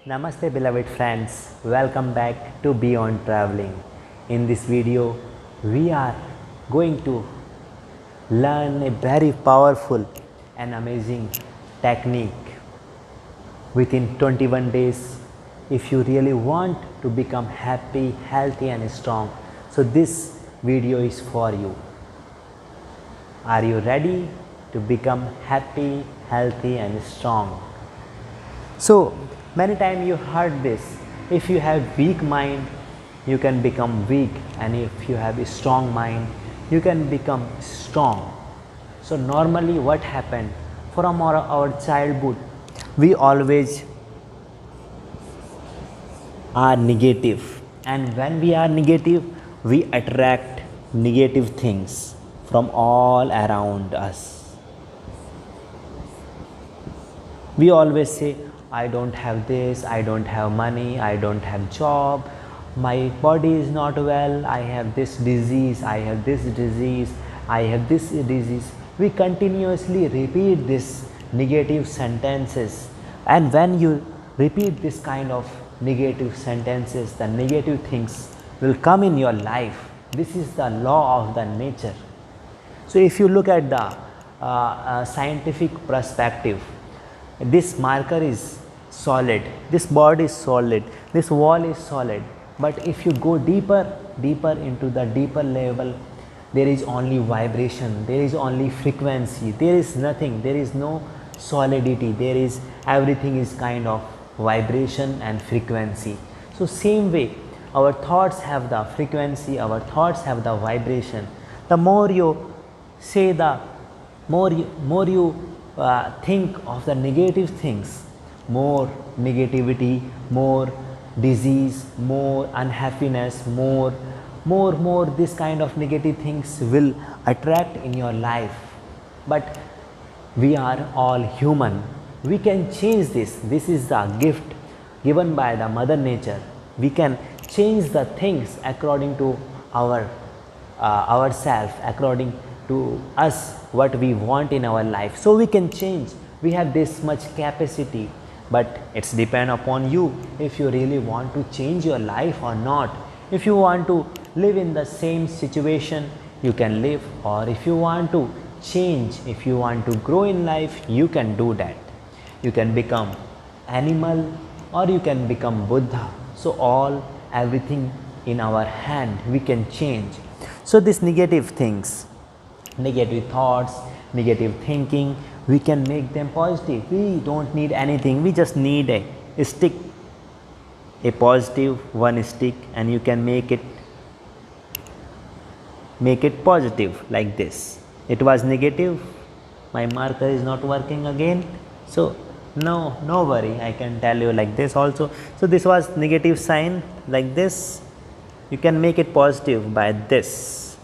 Namaste beloved friends, welcome back to Beyond Traveling. In this video, we are going to learn a very powerful and amazing technique within 21 days if you really want to become happy, healthy and strong. So this video is for you. Are you ready to become happy, healthy and strong? So many times you heard this, if you have weak mind, you can become weak, and if you have a strong mind, you can become strong. So normally what happened from our childhood, we always are negative, and when we are negative, we attract negative things from all around us. We always say, I don't have this, I don't have money, I don't have job, my body is not well, I have this disease, I have this disease, I have this disease. We continuously repeat this negative sentences, and when you repeat this kind of negative sentences, the negative things will come in your life. This is the law of the nature. So if you look at the scientific perspective, this marker is solid, this board is solid, this wall is solid, but if you go deeper into the deeper level, there is only vibration, there is only frequency, there is nothing, there is no solidity, there is everything is kind of vibration and frequency. So same way our thoughts have the frequency, our thoughts have the vibration. The more you say, the more you think of the negative things, more negativity, more disease, more unhappiness, more this kind of negative things will attract in your life. But we are all human, we can change this. This is the gift given by the mother nature. We can change the things according to ourselves, according to us, what we want in our life. So we can change, we have this much capacity, but it's depend upon you if you really want to change your life or not. If you want to live in the same situation, you can live, or if you want to change, if you want to grow in life, you can do that. You can become animal or you can become Buddha. So everything in our hand, we can change. So these negative things, negative thoughts, negative thinking, we can make them positive. We don't need anything, we just need a stick, a positive one stick, and you can make it positive like this. It was negative, my marker is not working again, so no worry, I can tell you like this also. So this was negative sign like this, you can make it positive by this.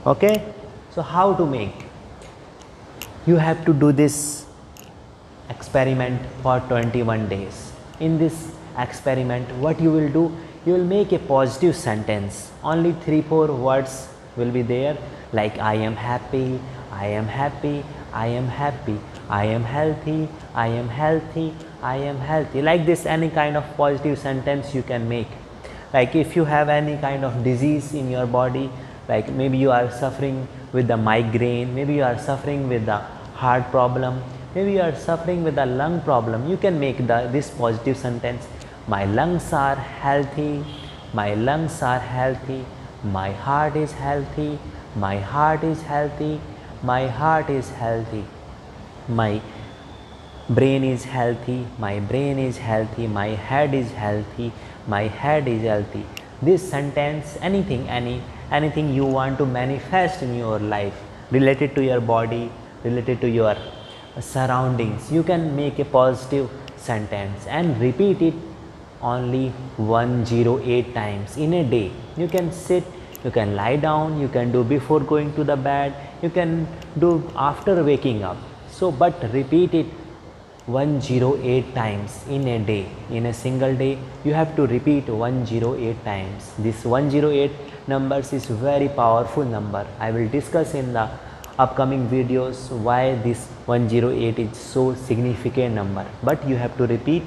Okay, so how to make? You have to do this experiment for 21 days. In this experiment, what you will do, you will make a positive sentence. Only 3-4 words will be there, like I am happy, I am happy, I am happy, I am healthy, I am healthy, I am healthy. Like this, any kind of positive sentence you can make. Like if you have any kind of disease in your body, like maybe you are suffering with the migraine, maybe you are suffering with the heart problem, maybe you are suffering with the lung problem, you can make this positive sentence. My lungs are healthy, my lungs are healthy, my heart is healthy, my heart is healthy, my heart is healthy, my brain is healthy, my brain is healthy, my head is healthy, my head is healthy. This sentence, anything you want to manifest in your life, related to your body, related to your surroundings, you can make a positive sentence and repeat it only 108 times in a day. You can sit, you can lie down, you can do before going to the bed, you can do after waking up. So but repeat it 108 times in a day. In a single day, you have to repeat 108 times. This 108 numbers is very powerful number. I will discuss in the upcoming videos why this 108 is so significant number, but you have to repeat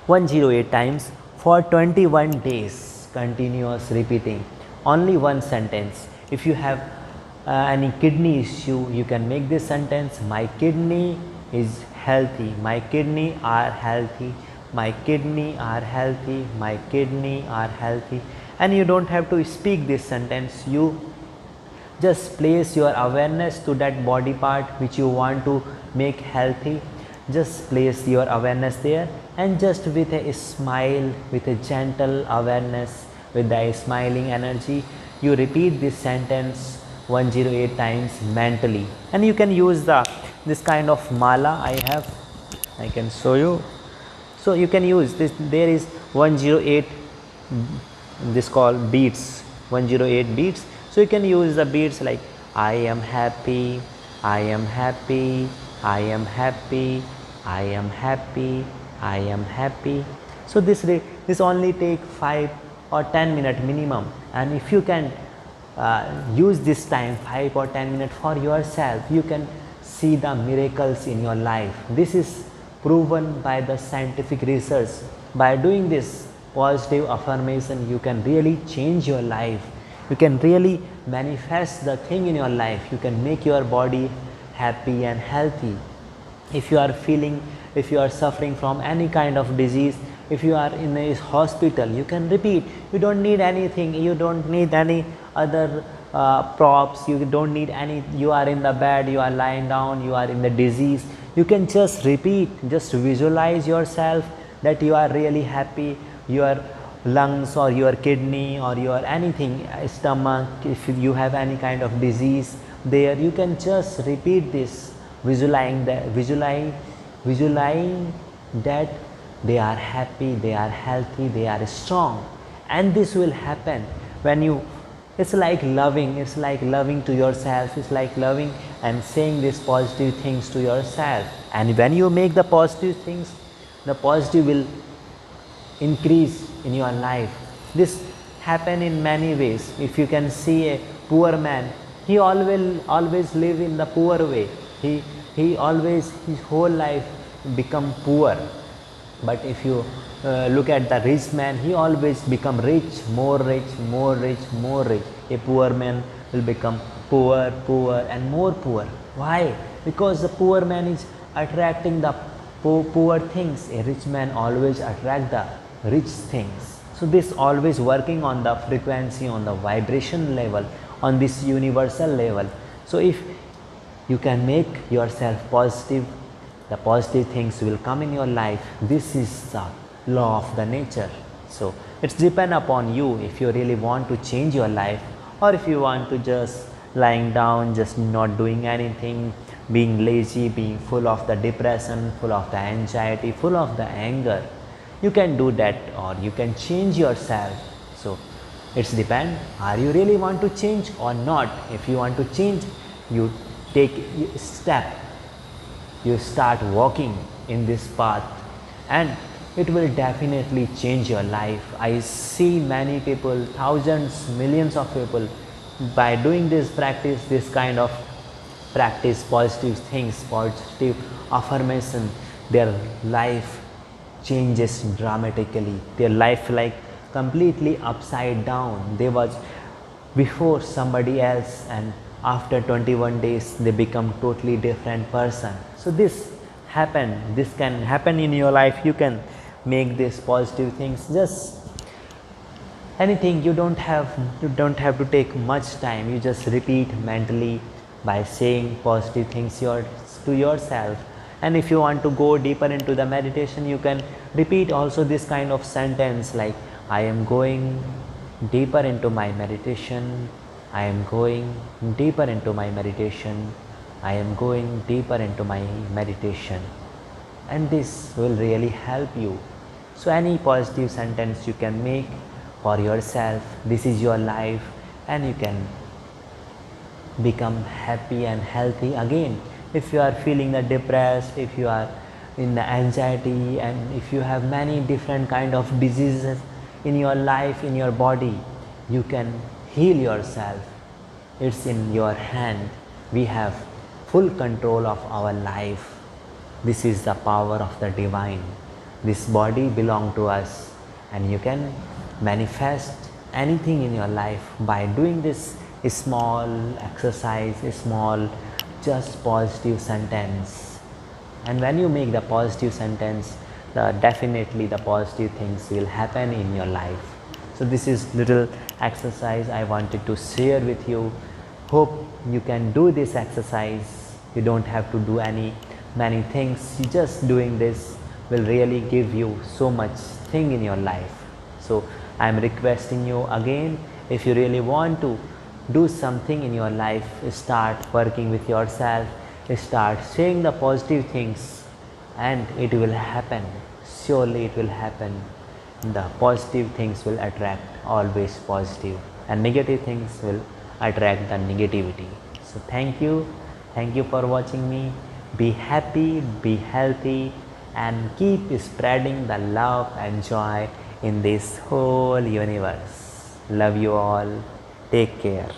108 times for 21 days, continuous repeating only one sentence. If you have any kidney issue, you can make this sentence: my kidney is healthy, my kidney are healthy, my kidney are healthy, my kidney are healthy. And you don't have to speak this sentence, you just place your awareness to that body part which you want to make healthy. Just place your awareness there, and just with a smile, with a gentle awareness, with the smiling energy, you repeat this sentence 108 times mentally. And you can use this kind of mala I can show you. So you can use this. There is 108, this called beats, 108 beats. So you can use the beats like I am happy, I am happy, I am happy, I am happy, I am happy. So this only take 5 or 10 minute minimum, and if you can use this time 5 or 10 minutes for yourself, you can see the miracles in your life. This is proven by the scientific research. By doing this positive affirmation, you can really change your life. You can really manifest the thing in your life. You can make your body happy and healthy. If you are suffering from any kind of disease, if you are in a hospital, you can repeat. You don't need anything, you don't need any other props, you don't need any. You are in the bed, you are lying down, you are in the disease, you can just repeat, just visualize yourself that you are really happy. Your lungs or your kidney or your anything, stomach, if you have any kind of disease there, you can just repeat this, visualizing that they are happy, they are healthy, they are strong. And this will happen when you, it's like loving to yourself, it's like loving and saying these positive things to yourself. And when you make the positive things, the positive will increase in your life. This happen in many ways. If you can see a poor man, he always live in the poor way. He always, his whole life become poor. But if you look at the rich man, he always become rich, more rich, more rich, more rich. A poor man will become poor, poor and more poor. Why? Because the poor man is attracting the poor things. A rich man always attract the rich things. So this always working on the frequency, on the vibration level, on this universal level. So if you can make yourself positive, the positive things will come in your life. This is the law of the nature. So it's depend upon you if you really want to change your life, or if you want to just lying down, just not doing anything, being lazy, being full of the depression, full of the anxiety, full of the anger. You can do that, or you can change yourself. So it's depend, are you really want to change or not? If you want to change, you take a step, you start walking in this path, and it will definitely change your life. I see many people, thousands, millions of people, by doing this practice, this kind of practice, positive things, positive affirmation, their life changes dramatically. Their life like completely upside down. They was before somebody else, and after 21 days they become totally different person. So this can happen in your life. You can make these positive things, just anything. You don't have to take much time. You just repeat mentally by saying positive things to yourself. And if you want to go deeper into the meditation, you can repeat also this kind of sentence like I am going deeper into my meditation, I am going deeper into my meditation, I am going deeper into my meditation. And this will really help you. So any positive sentence you can make for yourself. This is your life, and you can become happy and healthy again. If you are feeling the depressed, if you are in the anxiety, and if you have many different kind of diseases in your life, in your body, you can heal yourself. It's in your hand. We have full control of our life. This is the power of the divine. This body belongs to us, and you can manifest anything in your life by doing this small exercise, small just positive sentence. And when you make the positive sentence, definitely the positive things will happen in your life. So this is little exercise I wanted to share with you. Hope you can do this exercise. You don't have to do many things. You just doing this will really give you so much thing in your life. So I am requesting you again, if you really want to do something in your life, start working with yourself, start saying the positive things, and it will happen. Surely it will happen. The positive things will attract always positive, and negative things will attract the negativity. So thank you for watching me. Be happy, be healthy, and keep spreading the love and joy in this whole universe. Love you all. Take care.